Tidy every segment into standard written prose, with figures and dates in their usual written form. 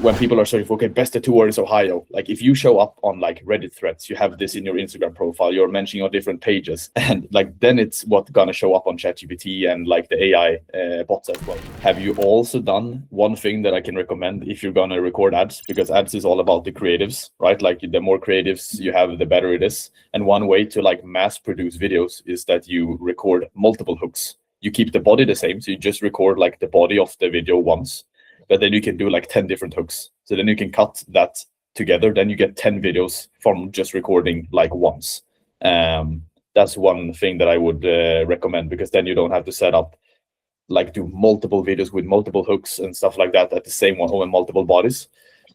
when people are searching for, okay, best tattooer is Ohio. Like if you show up on like Reddit threads, you have this in your Instagram profile, you're mentioning on different pages, and like then it's what's gonna show up on ChatGPT and like the AI bots as well. Have you also done one thing that I can recommend if you're gonna record ads? Because ads is all about the creatives, right? Like the more creatives you have, the better it is. And one way to like mass produce videos is that you record multiple hooks. You keep the body the same, so you just record like the body of the video once, but then you can do like 10 different hooks. So then you can cut that together. Then you get 10 videos from just recording like once. That's one thing that I would recommend, because then you don't have to set up, like do multiple videos with multiple hooks and stuff like that at the same one, or multiple bodies.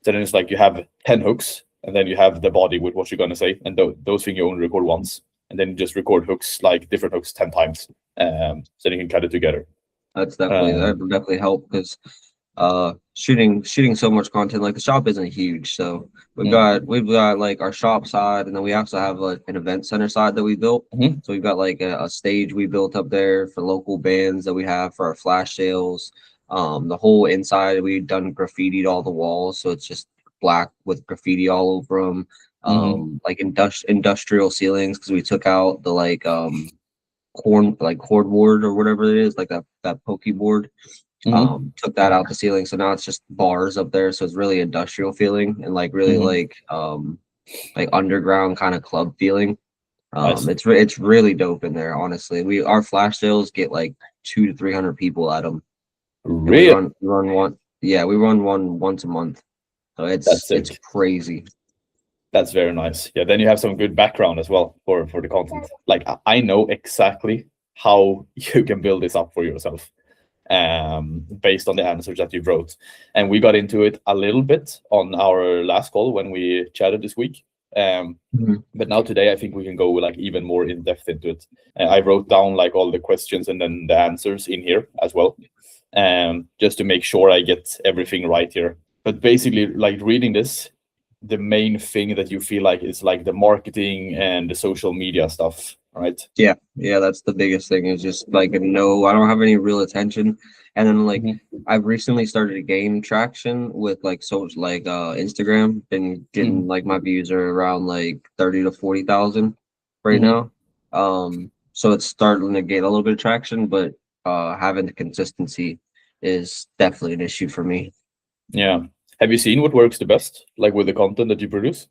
So then it's like you have 10 hooks, and then you have the body with what you're going to say. And those things you only record once. And then you just record hooks, like different hooks 10 times. So you can cut it together. That would definitely help, because shooting so much content, like the shop isn't huge, so we've got like our shop side, and then we also have like an event center side that we built. So we've got like a stage we built up there for local bands that we have for our flash sales. The whole inside we've done graffitied all the walls, so it's just black with graffiti all over them. Like industrial ceilings, because we took out the like cordboard or whatever it is, like that pokey board. Took that out the ceiling, so now it's just bars up there, so it's really industrial feeling and like really like underground kind of club feeling. Nice. It's really dope in there, honestly. Our flash sales get like 200 to 300 people at them. Really? We run one once a month, so it's crazy. That's very nice. Yeah, then you have some good background as well for the content. Like I know exactly how you can build this up for yourself, based on the answers that you wrote. And we got into it a little bit on our last call when we chatted this week. But now today, I think we can go like even more in depth into it. I wrote down like all the questions and then the answers in here as well, just to make sure I get everything right here. But basically, like reading this, the main thing that you feel like is like the marketing and the social media stuff, right? Yeah, that's the biggest thing, is just like, no, I don't have any real attention. And then like I've recently started to gain traction with like social, like Instagram. Been getting like my views are around like 30 to 40,000 right now. So it's starting to get a little bit of traction, but having the consistency is definitely an issue for me. Yeah. Have you seen what works the best, like with the content that you produce?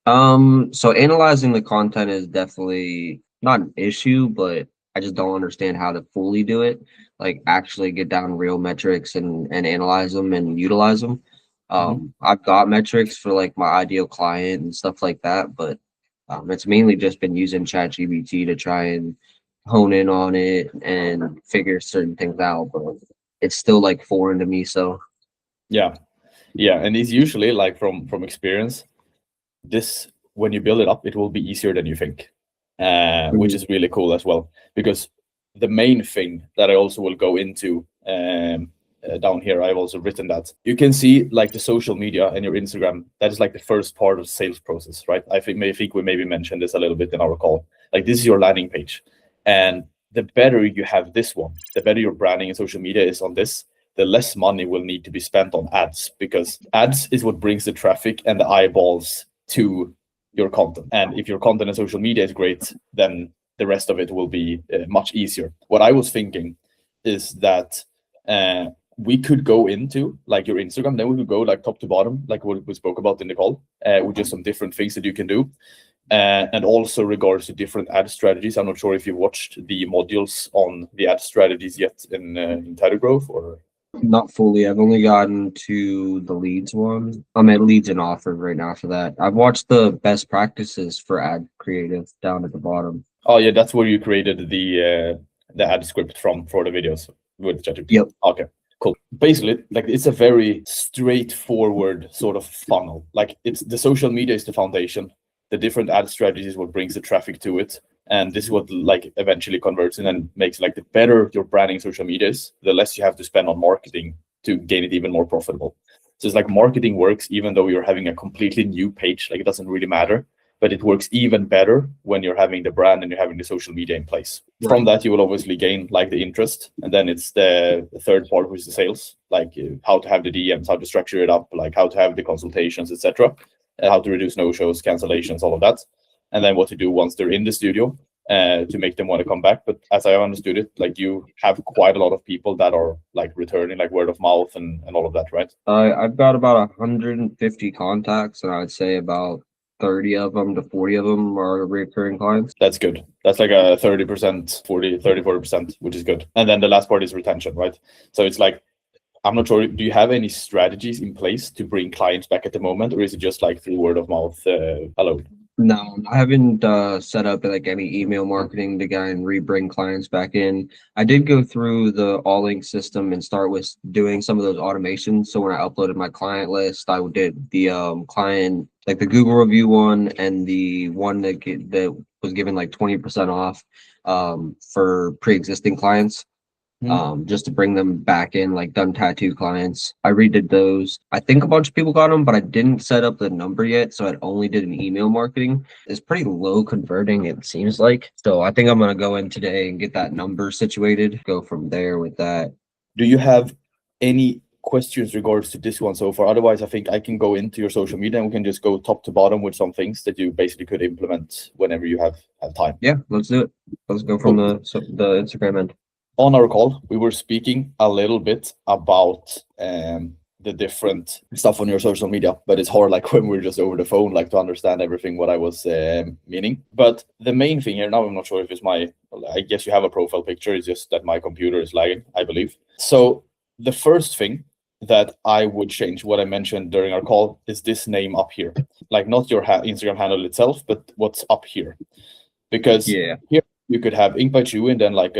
So analyzing the content is definitely not an issue, but I just don't understand how to fully do it, like actually get down real metrics and analyze them and utilize them. I've got metrics for like my ideal client and stuff like that, but it's mainly just been using ChatGPT to try and hone in on it and figure certain things out, but it's still like foreign to me. So yeah, and it's usually like from experience, this, when you build it up, it will be easier than you think, which is really cool as well. Because the main thing that I also will go into down here, I've also written that you can see like the social media and your Instagram. That is like the first part of the sales process, right? I think we maybe mentioned this a little bit in our call. Like this is your landing page, and the better you have this one, the better your branding and social media is on this, the less money will need to be spent on ads, because ads is what brings the traffic and the eyeballs to your content. And if your content and social media is great, then the rest of it will be much easier. What I was thinking is that we could go into like your Instagram, then we could go like top to bottom, like what we spoke about in the call, with just some different things that you can do. And also regards to different ad strategies. I'm not sure if you watched the modules on the ad strategies yet in Title Growth, or not fully. I've only gotten to the leads one. I'm at leads and offers right now for that. I've watched the best practices for ad creative down at the bottom. Oh yeah, that's where you created the ad script from for the videos with ChatGPT. Yep. Okay, cool. Basically, like it's a very straightforward sort of funnel. Like it's the social media is the foundation. The different ad strategies what brings the traffic to it. And this is what like eventually converts and then makes like the better your branding social media is, the less you have to spend on marketing to gain it even more profitable. So it's like marketing works even though you're having a completely new page. Like it doesn't really matter. but it works even better when you're having the brand and you're having the social media in place. From that, you will obviously gain like the interest, and then it's the third part, which is the sales, like how to have the DMs, how to structure it up, like how to have the consultations, etc., how to reduce no-shows, cancellations, all of that, and then what to do once they're in the studio to make them want to come back. But as I understood it, like you have quite a lot of people that are like returning, like word of mouth and all of that, right? I've got about 150 contacts, and I'd say about 30 of them to 40 of them are recurring clients. That's good. That's like a 30%, 40%, which is good. And then the last part is retention, right? So it's like, I'm not sure, do you have any strategies in place to bring clients back at the moment, or is it just like through word of mouth alone? No, I haven't set up like any email marketing to go and re-bring clients back in. I did go through the all-link system and start with doing some of those automations. So when I uploaded my client list, I did the client, like the Google review one, and the one that was given like 20% off for pre-existing clients. Just to bring them back in, like done tattoo clients. I redid those. I think a bunch of people got them, but I didn't set up the number yet, so I only did an email marketing. It's pretty low converting, it seems like. So I think I'm gonna go in today and get that number situated, go from there with that. Do you have any questions regards to this one so far? Otherwise, I think I can go into your social media and we can just go top to bottom with some things that you basically could implement whenever you have time. Yeah, let's do it. Let's go from the Instagram end. On our call, we were speaking a little bit about the different stuff on your social media, but it's hard, like when we're just over the phone, like to understand everything what I was meaning. But the main thing here, now I'm not sure if it's I guess you have a profile picture, it's just that my computer is lagging, I believe. So the first thing that I would change, what I mentioned during our call, is this name up here, like not your Instagram handle itself, but what's up here. Because here you could have Ink by Chew and then like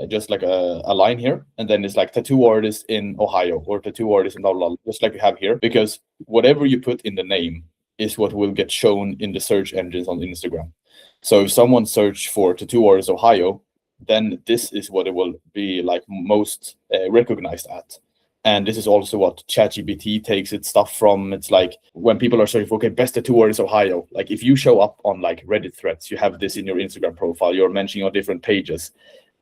just like a line here, and then it's like tattoo artist in Ohio or tattoo artist in blah, blah, blah, just like you have here, because whatever you put in the name is what will get shown in the search engines on Instagram. So if someone search for tattoo artist Ohio, then this is what it will be like most recognized at. And this is also what ChatGPT takes its stuff from. It's like when people are searching for, okay, best tattoo artist Ohio, like if you show up on like Reddit threads, you have this in your Instagram profile, you're mentioning on different pages,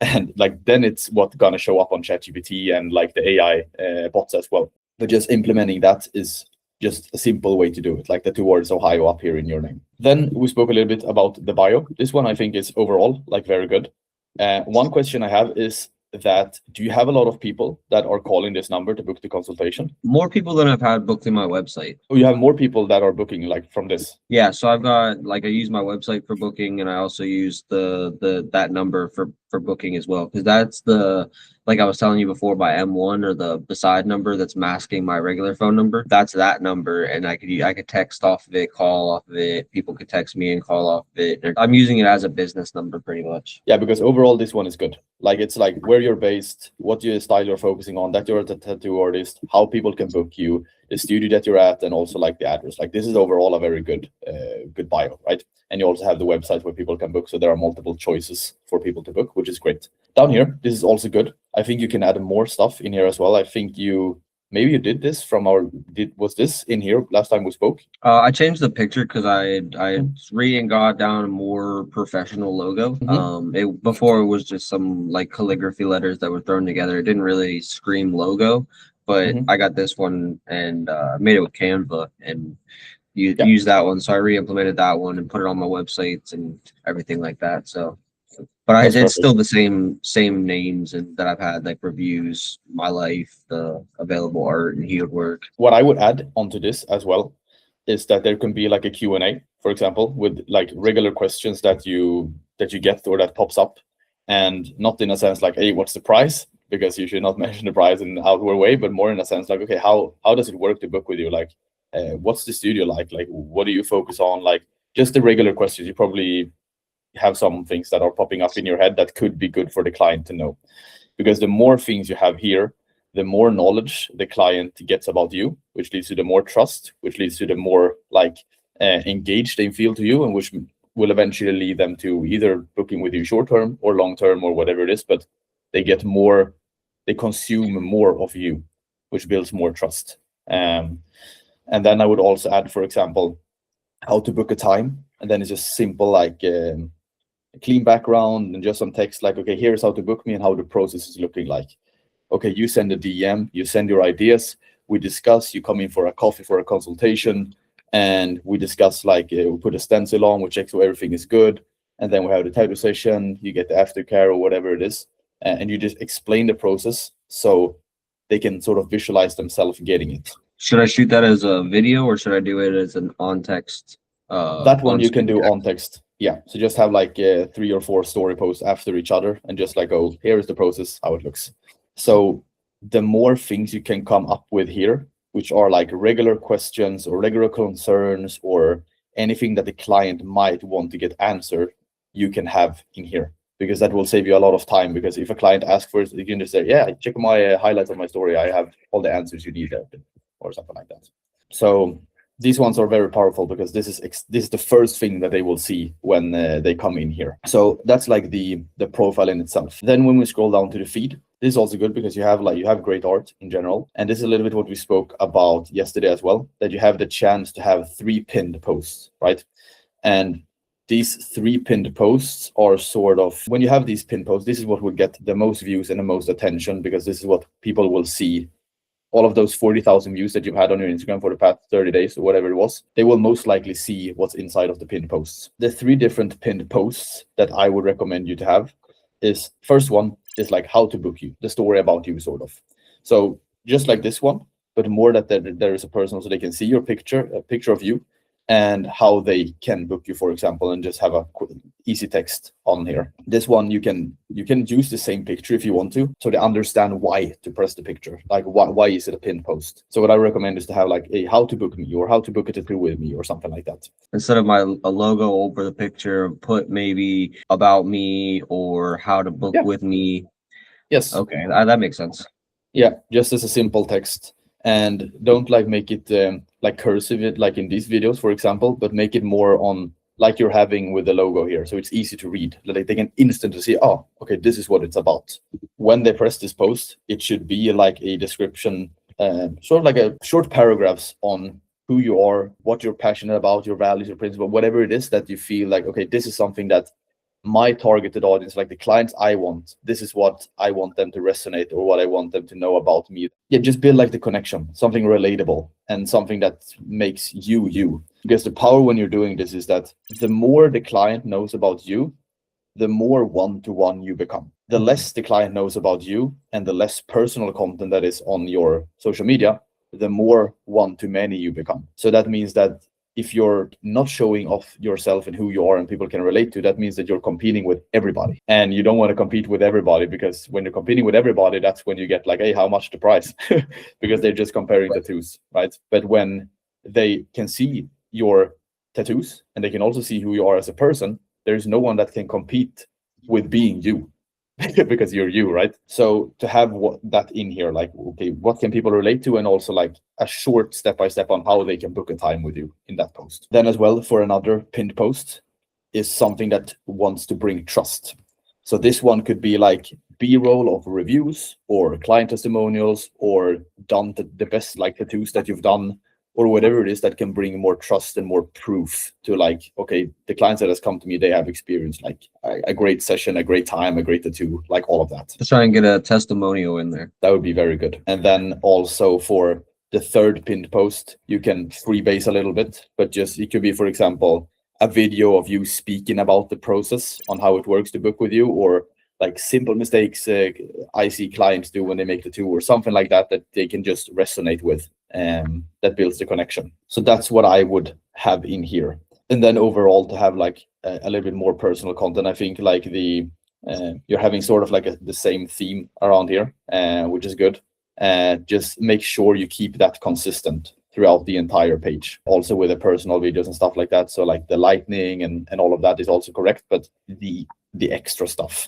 and like then it's what's gonna show up on ChatGPT and like the AI bots as well. But just implementing that is just a simple way to do it, like the two words Ohio up here in your name. Then we spoke a little bit about the bio. This one I think is overall like very good. One question I have is that do you have a lot of people that are calling this number to book the consultation? More people than I've had booked in my website. Oh, you have more people that are booking like from this? Yeah, so I've got like I use my website for booking, and I also use that number for booking as well, because that's the, like I was telling you before, by M1 or the beside number that's masking my regular phone number. That's that number, and I could text off of it, call off of it. People could text me and call off of it. I'm using it as a business number pretty much. Yeah, because overall this one is good. Like it's like where you're based, what your style you're focusing on, that you're a tattoo artist, how people can book you, the studio that you're at, and also like the address. Like this is overall a very good good bio, right? And you also have the website where people can book, so there are multiple choices for people to book, which is great. Down here, this is also good. I think you can add more stuff in here as well. I think maybe you did this from was this in here last time we spoke? I changed the picture because I and got down a more professional logo. Before it was just some like calligraphy letters that were thrown together. It didn't really scream logo, but I got this one and made it with Canva and use that one. So I re-implemented that one and put it on my websites and everything like that. So, but it's still the same names and that I've had, like reviews, my life, the available art, and healed work. What I would add onto this as well is that there can be like a Q&A, for example, with like regular questions that you get or that pops up, and not in a sense like, hey, what's the price? Because you should not mention the price in an outward way, but more in a sense like, okay, how does it work to book with you? Like, what's the studio like? Like, what do you focus on? Like, just the regular questions. You probably have some things that are popping up in your head that could be good for the client to know. Because the more things you have here, the more knowledge the client gets about you, which leads to the more trust, which leads to the more like engaged they feel to you, and which will eventually lead them to either booking with you short term or long term or whatever it is. But they consume more of you, which builds more trust. And then I would also add, for example, how to book a time, and then it's just simple like a clean background and just some text like, okay, here's how to book me and how the process is looking like. Okay, you send a DM, you send your ideas, we discuss, you come in for a coffee for a consultation, and we discuss like we put a stencil on, we check so everything is good, and then we have the title session, you get the aftercare or whatever it is, and you just explain the process so they can sort of visualize themselves getting it. Should I shoot that as a video or should I do it as an on text? That one you can do on text. Yeah, so just have like 3 or 4 story posts after each other and just like, oh, here is the process, how it looks. So the more things you can come up with here, which are like regular questions or regular concerns or anything that the client might want to get answered, you can have in here, because that will save you a lot of time. Because if a client asks for it, you can just say, yeah, check my highlights of my story, I have all the answers you need there, or something like that. So these ones are very powerful because this is the first thing that they will see when they come in here. So that's like the profile in itself. Then when we scroll down to the feed, this is also good because you have great art in general, and this is a little bit what we spoke about yesterday as well, that you have the chance to have 3 pinned posts, right? And these 3 pinned posts are sort of, when you have these pinned posts, this is what will get the most views and the most attention, because this is what people will see. All of those 40,000 views that you've had on your Instagram for the past 30 days or whatever it was, they will most likely see what's inside of the pinned posts. The 3 different pinned posts that I would recommend you to have is, first one is like how to book you, the story about you, sort of. So just like this one, but more that there is a person so they can see your picture, a picture of you, and how they can book you, for example, and just have a easy text on here. This one you can use the same picture if you want to, so they understand why to press the picture, like why is it a pinned post. So what I recommend is to have like a how to book me or how to book a tattoo with me or something like that. Instead of a logo over the picture, put maybe about me or how to book with me. Yes. Okay, that makes sense. Yeah, just as a simple text. And don't like make it like cursive it like in these videos, for example, but make it more on like you're having with the logo here, so it's easy to read. Like they can instantly see, oh, okay, this is what it's about. When they press this post, it should be like a description, sort of like a short paragraphs on who you are, what you're passionate about, your values, your principles, whatever it is that you feel like, okay, this is something that my targeted audience, like the clients I want, this is what I want them to resonate or what I want them to know about me. Yeah, just build like the connection, something relatable and something that makes you you. Because the power when you're doing this is that the more the client knows about you, the more one-to-one you become. The less the client knows about you and the less personal content that is on your social media, the more one-to-many you become. So that means that if you're not showing off yourself and who you are and people can relate to, that means that you're competing with everybody. And you don't want to compete with everybody, because when you're competing with everybody, that's when you get like, hey, how much the price? Because they're just comparing tattoos, right? But when they can see your tattoos and they can also see who you are as a person, there's no one that can compete with being you. Because you're you, right? So to have that in here, like, okay, what can people relate to, and also like a short step-by-step on how they can book a time with you in that post. Then as well, for another pinned post is something that wants to bring trust. So this one could be like B-roll of reviews or client testimonials or done the best like tattoos that you've done, or whatever it is that can bring more trust and more proof to like, okay, the clients that has come to me, they have experienced like a great session, a great time, a great tattoo, like all of that. Just try and get a testimonial in there. That would be very good. And then also for the third pinned post, you can freebase a little bit, but just it could be, for example, a video of you speaking about the process on how it works to book with you, or like simple mistakes I see clients do when they make the tattoo, or something like that they can just resonate with. That builds the connection. So that's what I would have in here. And then overall to have like a little bit more personal content. I think like you're having sort of like the same theme around here, which is good. Just make sure you keep that consistent throughout the entire page, also with the personal videos and stuff like that. So like the lightning and all of that is also correct, but the extra stuff,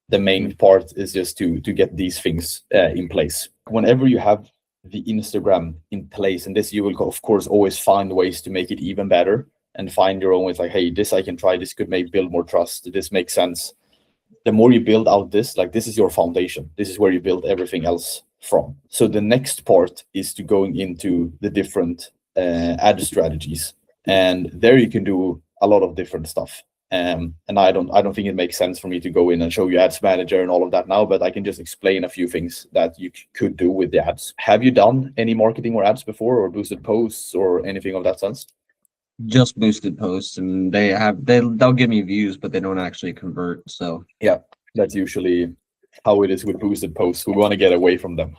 the main part is just to get these things in place. Whenever you have the Instagram in place, and this you will of course always find ways to make it even better and find your own ways, like, hey, this I can try, this could maybe build more trust, this makes sense. The more you build out this, like this is your foundation, this is where you build everything else from. So the next part is to going into the different ad strategies. and there you can do a lot of different stuff. And I don't think it makes sense for me to go in and show you ads manager and all of that now, but I can just explain a few things that you could do with the ads. Have you done any marketing or ads before, or boosted posts or anything of that sense? Just boosted posts, and they'll give me views, but they don't actually convert. So Yeah, that's usually how it is with boosted posts. We want to get away from them.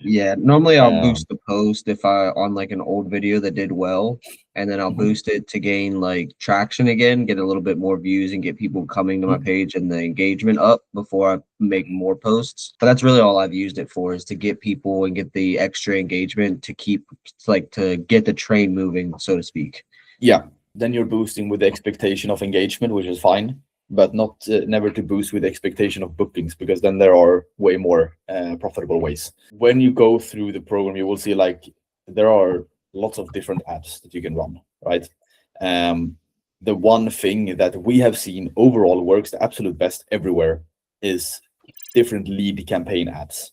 yeah, normally I'll um, boost the post if I on like an old video that did well, and then I'll mhm, boost it to gain like traction again, get a little bit more views and get people coming to my mhm. page and the engagement up before I make more posts. But that's really all I've used it for, is to get people and get the extra engagement to keep, like, to get the train moving, so to speak. Yeah, then you're boosting with the expectation of engagement, which is fine, but not never to boost with the expectation of bookings, because then there are way more profitable ways. When you go through the program, you will see like there are lots of different ads that you can run, right? The one thing that we have seen overall works the absolute best everywhere is different lead campaign ads.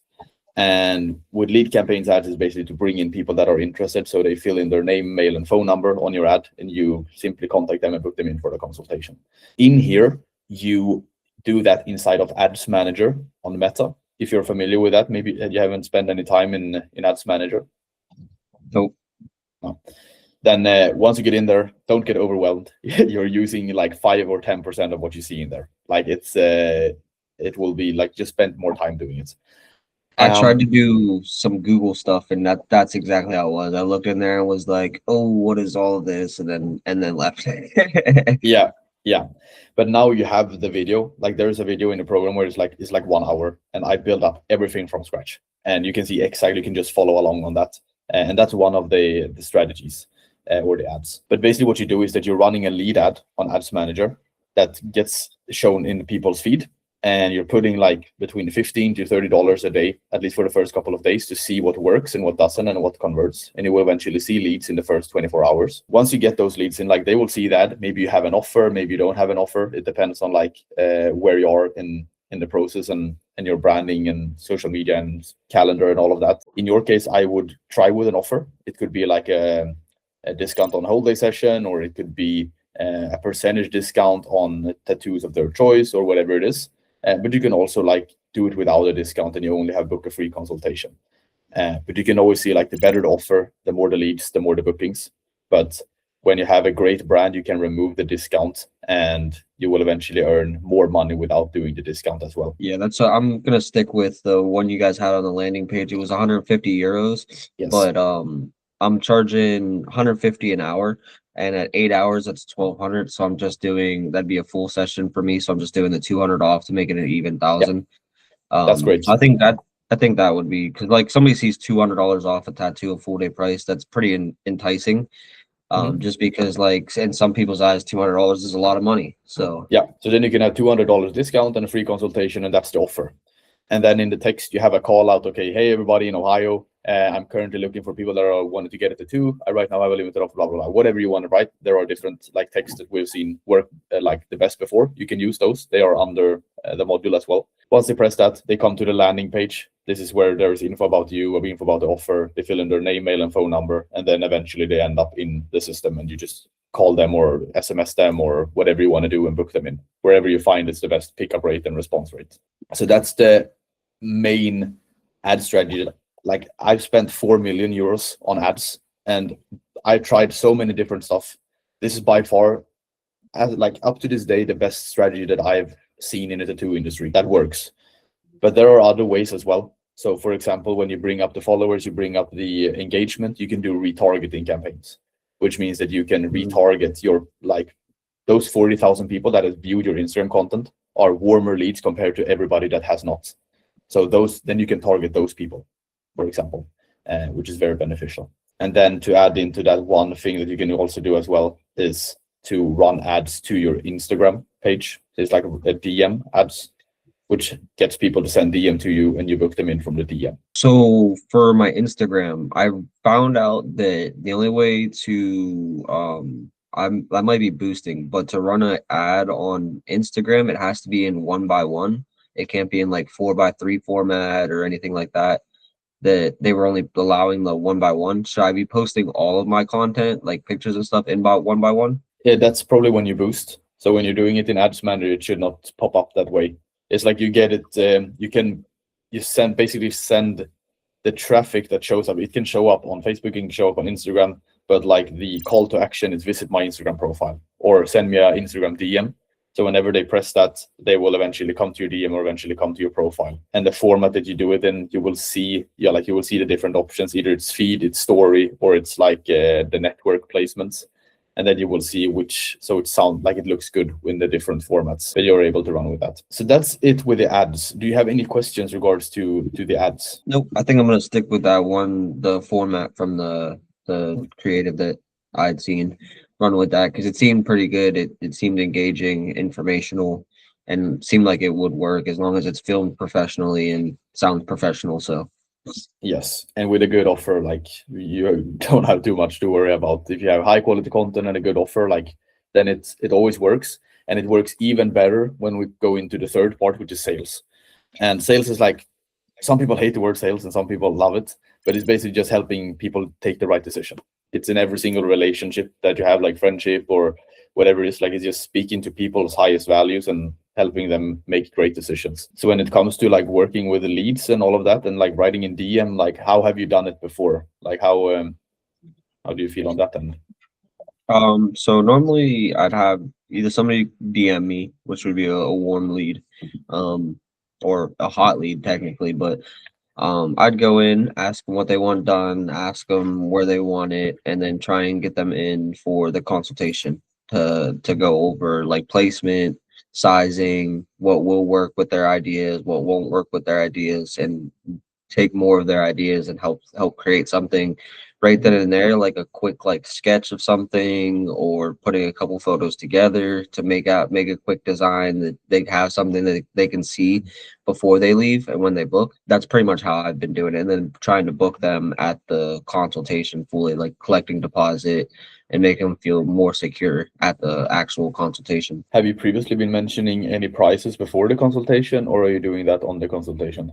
And with lead campaigns ads is basically to bring in people that are interested. So they fill in their name, mail, and phone number on your ad, and you simply contact them and book them in for the consultation. In here, you do that inside of Ads Manager on Meta. If you're familiar with that, maybe you haven't spent any time in Ads Manager. Nope. No. Then once you get in there, don't get overwhelmed. You're using like 5 or 10% of what you see in there. Like it will be like just spend more time doing it. I tried to Um, do some Google stuff, and that's exactly how it was. I looked in there and was like, "Oh, what is all of this?" and then left it. Yeah, yeah. But now you have the video. Like there's a video in the program where it's like 1 hour, and I build up everything from scratch. And you can see exactly, you can just follow along on that. And that's one of the strategies or the ads. But basically what you do is that you're running a lead ad on Ads Manager that gets shown in people's feed, and you're putting like between $15 to $30 a day, at least for the first couple of days, to see what works and what doesn't and what converts. And you will eventually see leads in the first 24 hours. Once you get those leads in, like they will see that maybe you have an offer, maybe you don't have an offer. It depends on like where you are in the process and your branding and social media and calendar and all of that. In your case, I would try with an offer. It could be like a discount on whole day session, or it could be a percentage discount on tattoos of their choice, or whatever it is. But you can also like do it without a discount, and you only have book a free consultation. But you can always see like the better the offer, the more the leads, the more the bookings. But when you have a great brand, you can remove the discount, and you will eventually earn more money without doing the discount as well. Yeah, I'm gonna stick with the one you guys had on the landing page. It was 150 euros, Yes. but I'm charging 150 an hour, and at 8 hours that's 1,200. So I'm just doing, that'd be a full session for me. So I'm just doing the 200 off to make it an even Yeah, 1,000. that's great. I think that would be, because like somebody sees $200 off a tattoo, a full day price. That's pretty enticing. Mhm. Just because like in some people's eyes, $200 is a lot of money. So Yeah. So then you can have $200 discount and a free consultation, and that's the offer. And then in the text, you have a call out. Okay, hey everybody in Ohio, I'm currently looking for people that are wanting to get a tattoo. I right now have a limited offer, blah blah blah. Whatever you want to write. There are different like texts that we've seen work like the best before. You can use those. They are under the module as well. Once they press that, they come to the landing page. This is where there's info about you, or info about the offer. They fill in their name, mail, and phone number, and then eventually they end up in the system, and you just call them or SMS them or whatever you want to do and book them in wherever you find it's the best pickup rate and response rate. So that's the main ad strategy. Like I've spent 4 million euros on ads, and I tried so many different stuff. This is by far, as like up to this day, the best strategy that I've seen in the tattoo industry that works. But there are other ways as well. So for example, when you bring up the followers, you bring up the engagement, you can do retargeting campaigns, which means that you can retarget your like those 40,000 people that have viewed your Instagram content are warmer leads compared to everybody that has not. So those, then you can target those people, for example, which is very beneficial. And then to add into that, one thing that you can also do as well is to run ads to your Instagram page. It's like a DM ads, which gets people to send DM to you, and you book them in from the DM. So for my Instagram, I found out that the only way to I might be boosting, but to run an ad on Instagram, it has to be in 1 by 1. It can't be in like 4 by 3 format or anything like that. that they were only allowing the one by one. Should I be posting all of my content, like pictures and stuff, in about one by one? Yeah, that's probably when you boost. So when you're doing it in Ads Manager, it should not pop up that way. It's like you get it. You send basically send the traffic that shows up. It can show up on Facebook, it can show up on Instagram, but like the call to action is visit my Instagram profile or send me a Instagram DM. So whenever they press that, they will eventually come to your DM or eventually come to your profile. And the format that you do it in, you will see, like you will see the different options. Either it's feed, it's story, or it's like the network placements. And then you will see which, so it sounds like it looks good in the different formats that you're able to run with that. So that's it with the ads. Do you have any questions regards to the ads? Nope. I think I'm gonna stick with that one, the format from the creative that I'd seen. Run with that because it seemed pretty good. It seemed engaging, informational, and seemed like it would work as long as it's filmed professionally and sounds professional. So Yes, and with a good offer, like you don't have too much to worry about. If you have high quality content and a good offer, like then it always works, and it works even better when we go into the third part, which is sales. And sales is like some people hate the word sales and some people love it, but it's basically just helping people take the right decision. It's in every single relationship that you have, like friendship or whatever it is. Like it's just speaking to people's highest values and helping them make great decisions. So when it comes to like working with the leads and all of that and like writing in DM, like how have you done it before? Like how do you feel on that end? so normally I'd have either somebody DM me, which would be a warm lead, um, or a hot lead technically, but I'd go in, ask them what they want done, ask them where they want it, and then try and get them in for the consultation to go over like placement, sizing, what will work with their ideas, what won't work with their ideas, and take more of their ideas and help create something right then and there, like a quick like sketch of something or putting a couple photos together to make a quick design that they have something that they can see before they leave and when they book. That's pretty much how I've been doing it. And then trying to book them at the consultation fully, like collecting deposit and make them feel more secure at the actual consultation. Have you previously been mentioning any prices before the consultation, or are you doing that on the consultation?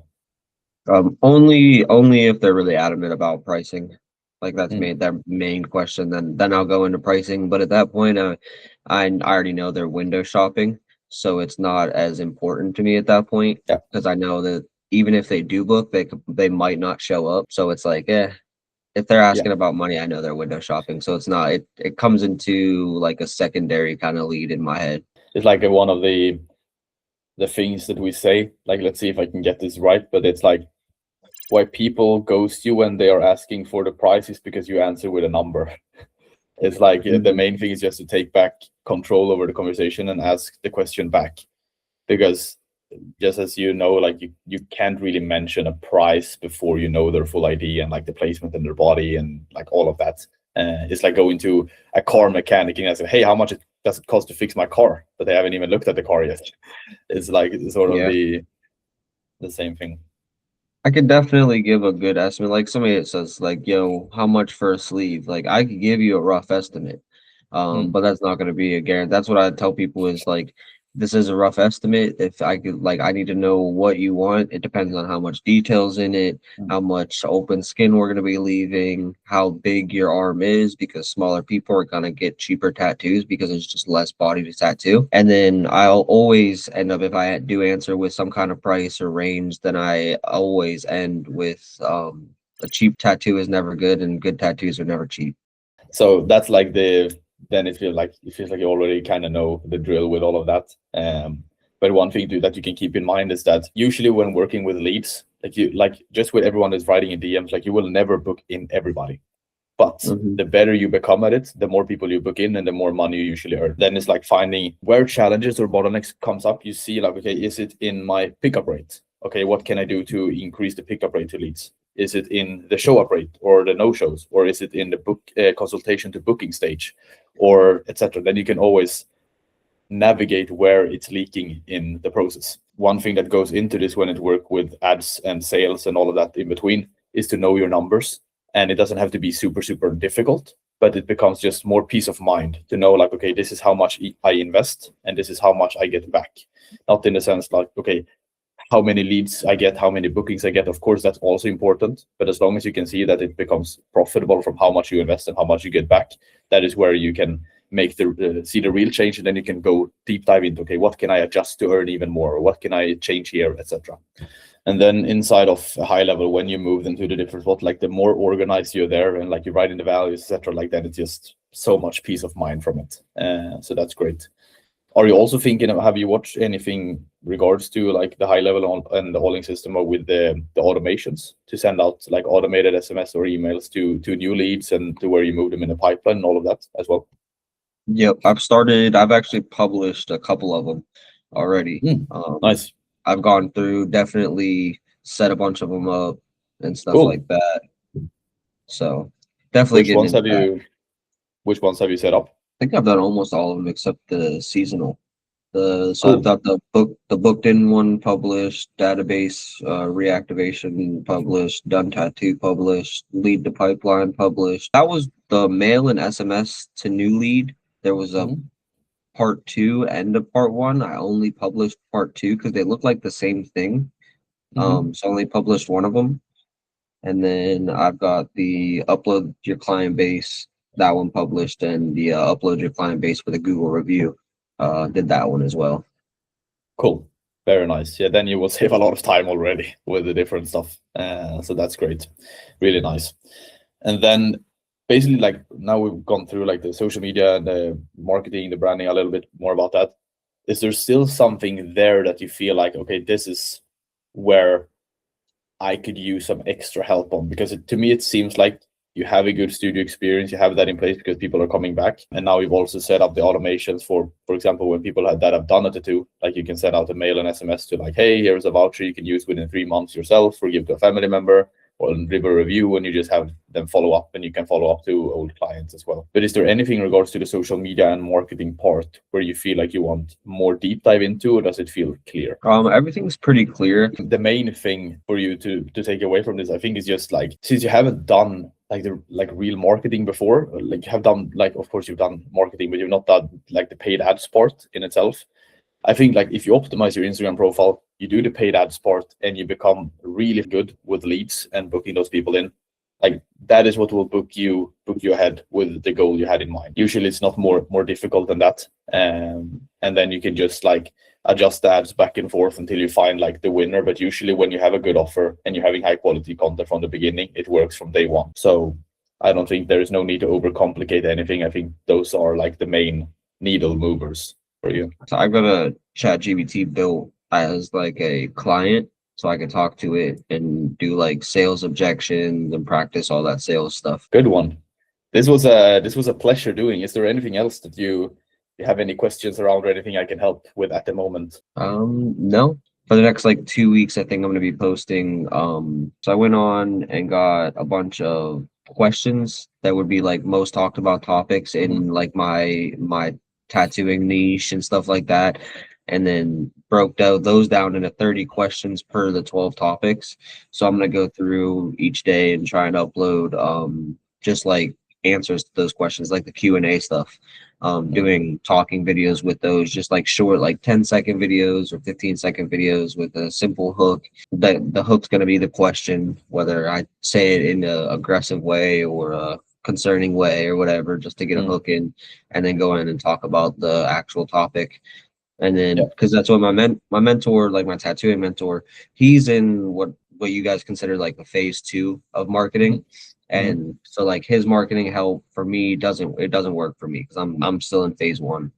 Only if they're really adamant about pricing. Like that's Mm. made their main question. Then I'll go into pricing. But at that point, I already know they're window shopping, so it's not as important to me at that point Yeah. because I know that even if they do book, they might not show up. So it's like, if they're Yeah. asking about money, I know they're window shopping. So it's not. It comes into like a secondary kind of lead in my head. It's like one of the things that we say, like let's see if I can get this right, but it's like why people ghost you when they are asking for the price is because you answer with a number. It's like the main thing is just to take back control over the conversation and ask the question back, because just as you know, like you can't really mention a price before you know their full ID and like the placement in their body and like all of that. It's like going to a car mechanic and say, hey, how much does it cost to fix my car? But they haven't even looked at the car yet. It's like sort of Yeah. the same thing. I could definitely give a good estimate. Like somebody that says like, yo, how much for a sleeve? Like I could give you a rough estimate. But that's not gonna be a guarantee. That's what I tell people is like this is a rough estimate. If I could like I need to know what you want. It depends on how much details in it, how much open skin we're gonna be leaving, how big your arm is, because smaller people are gonna get cheaper tattoos because there's just less body to tattoo. And then I'll always end up if I do answer with some kind of price or range, then I always end with a cheap tattoo is never good and good tattoos are never cheap. So that's like then it feels like you already kind of know the drill with all of that. But one thing that you can keep in mind is that usually when working with leads, like just with everyone that's writing in DMs, like you will never book in everybody. But Mhm. the better you become at it, the more people you book in and the more money you usually earn. Then it's like finding where challenges or bottlenecks comes up. You see like, okay, is it in my pickup rate? Okay, what can I do to increase the pickup rate to leads? Is it in the show up rate or the no shows, or is it in the book consultation to booking stage, or etc.? Then you can always navigate where it's leaking in the process. One thing that goes into this when it work with ads and sales and all of that in between is to know your numbers. And it doesn't have to be super difficult, but it becomes just more peace of mind to know like, okay, this is how much I invest and this is how much I get back. Not in the sense like, okay, how many leads I get, how many bookings I get. Of course, that's also important. But as long as you can see that it becomes profitable from how much you invest and how much you get back, that is where you can make the see the real change, and then you can go deep dive into, okay, what can I adjust to earn even more? What can I change here, etc. And then inside of a high level, when you move into the different spot, like the more organized you're there and like you write in the values, etc., like that, it's just so much peace of mind from it. So that's great. Are you also thinking of, have you watched anything regards to like the high level and the hauling system, or with the automations to send out like automated SMS or emails to new leads and to where you move them in the pipeline and all of that as well? Yep, I've actually published a couple of them already. Nice. I've gone through, definitely set a bunch of them up and stuff Cool. like that. So definitely Which getting ones into have that. you which ones have you set up? I think I've done almost all of them except the seasonal. So I've Cool. got the booked in one published, database reactivation published, done tattoo published, lead to pipeline published. That was the mail and SMS to new lead. There was a part 2 and a part 1. I only published part 2 because they look like the same thing. So I only published one of them. And then I've got the upload your client base, that one published, and the upload your client base with a Google review. Did that one as well. Cool. Very nice. Yeah, then you will save a lot of time already with the different stuff. So that's great. Really nice. And then basically, like, now we've gone through like the social media and the marketing, the branding, a little bit more about that. Is there still something there that you feel like, okay, this is where I could use some extra help on? Because to me, it seems like you have a good studio experience, you have that in place because people are coming back. And now you've also set up the automations for example, when people that have done a tattoo, like you can send out a mail and SMS to like, hey, here's a voucher you can use within 3 months yourself, or give to a family member, or leave a review, and you just have them follow up, and you can follow up to old clients as well. But is there anything in regards to the social media and marketing part where you feel like you want more deep dive into, or does it feel clear? Everything's pretty clear. The main thing for you to take away from this, I think, is just like, since you haven't done like the real marketing before, like you have done, like, of course you've done marketing, but you've not done like the paid ads part in itself. I think like if you optimize your Instagram profile, you do the paid ads part, and you become really good with leads and booking those people in, like that is what will book you ahead with the goal you had in mind. Usually it's not more difficult than that. And then you can just like adjust the ads back and forth until you find like the winner. But usually when you have a good offer and you're having high quality content from the beginning, it works from day one. So I don't think there is no need to overcomplicate anything. I think those are like the main needle movers for you. So I've got a ChatGPT built as like a client, so I can talk to it and do like sales objections and practice all that sales stuff. Good one. This was a pleasure doing. Is there anything else that you have any questions around, or anything I can help with at the moment? No. For the next like 2 weeks, I think I'm gonna be posting. So I went on and got a bunch of questions that would be like most talked about topics in like my tattooing niche and stuff like that, and then broke those down into 30 questions per the 12 topics. So I'm gonna go through each day and try and upload just like answers to those questions, like the Q&A stuff. Doing talking videos with those, just like short, like 10-second videos or 15-second videos with a simple hook. The hook's going to be the question, whether I say it in an aggressive way or a concerning way or whatever, just to get a hook in, and then go in and talk about the actual topic. And then because that's what my mentor, like my tattooing mentor, he's in what you guys consider like the phase 2 of marketing. And so like his marketing help for me doesn't work for me because I'm still in phase 1.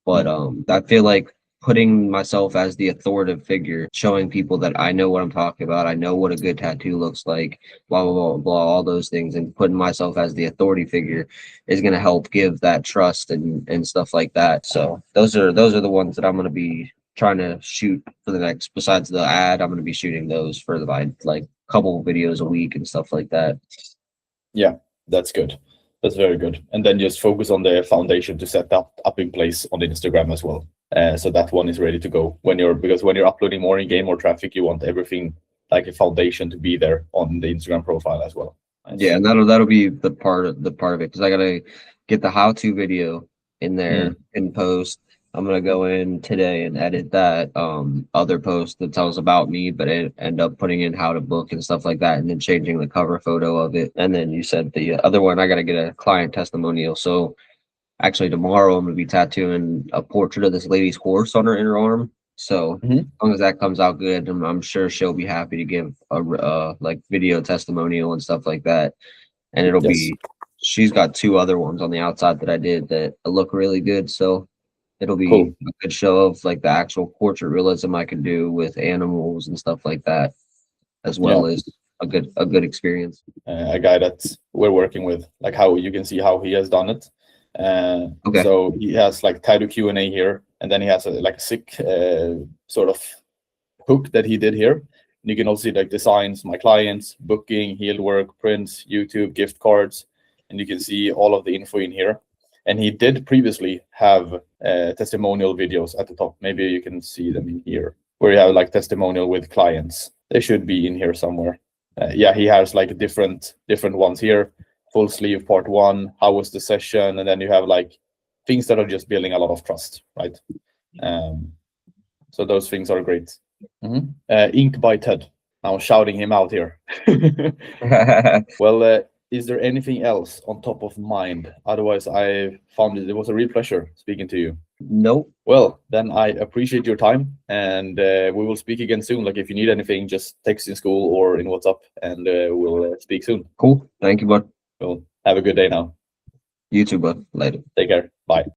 But I feel like putting myself as the authoritative figure, showing people that I know what I'm talking about, I know what a good tattoo looks like, blah blah blah blah, all those things, and putting myself as the authority figure is going to help give that trust and stuff like that. So those are the ones that I'm going to be trying to shoot for the next, besides the ad, I'm going to be shooting those for the like couple videos a week and stuff like that. Yeah, that's good. That's very good. And then just focus on the foundation to set up in place on Instagram as well. So that one is ready to go because when you're uploading more in game, more traffic, you want everything like a foundation to be there on the Instagram profile as well. Nice. Yeah, and that'll be the part of it, because I gotta get the how-to video in there in post, I'm gonna go in today and edit that other post that tells about me, but end up putting in how to book and stuff like that, and then changing the cover photo of it. And then you said the other one, I gotta get a client testimonial. So actually tomorrow I'm gonna be tattooing a portrait of this lady's horse on her inner arm. So Mhm. as long as that comes out good, I'm sure she'll be happy to give a like video testimonial and stuff like that. And it'll Yes. be, she's got two other ones on the outside that I did that look really good. So it'll be Cool. a good show of like the actual portrait realism I can do with animals and stuff like that, as Yeah. well as a good experience. A guy that we're working with, like how you can see how he has done it. Okay. So he has like title Q&A here, and then he has like a sick sort of hook that he did here. And you can also see like designs, my clients, booking, healed work, prints, YouTube, gift cards, and you can see all of the info in here. And he did previously have testimonial videos at the top. Maybe you can see them in here, where you have like testimonial with clients. They should be in here somewhere. Yeah, he has like different ones here. Full sleeve part 1, how was the session? And then you have like things that are just building a lot of trust, right? So those things are great. Ink by Ted. I'm shouting him out here. Well, is there anything else on top of mind? Otherwise, I found it was a real pleasure speaking to you. Nope. Well, then I appreciate your time, and we will speak again soon. Like if you need anything, just text in school or in WhatsApp, and we'll speak soon. Cool. Thank you, bud. Well, have a good day now. You too, bud. Later. Take care. Bye.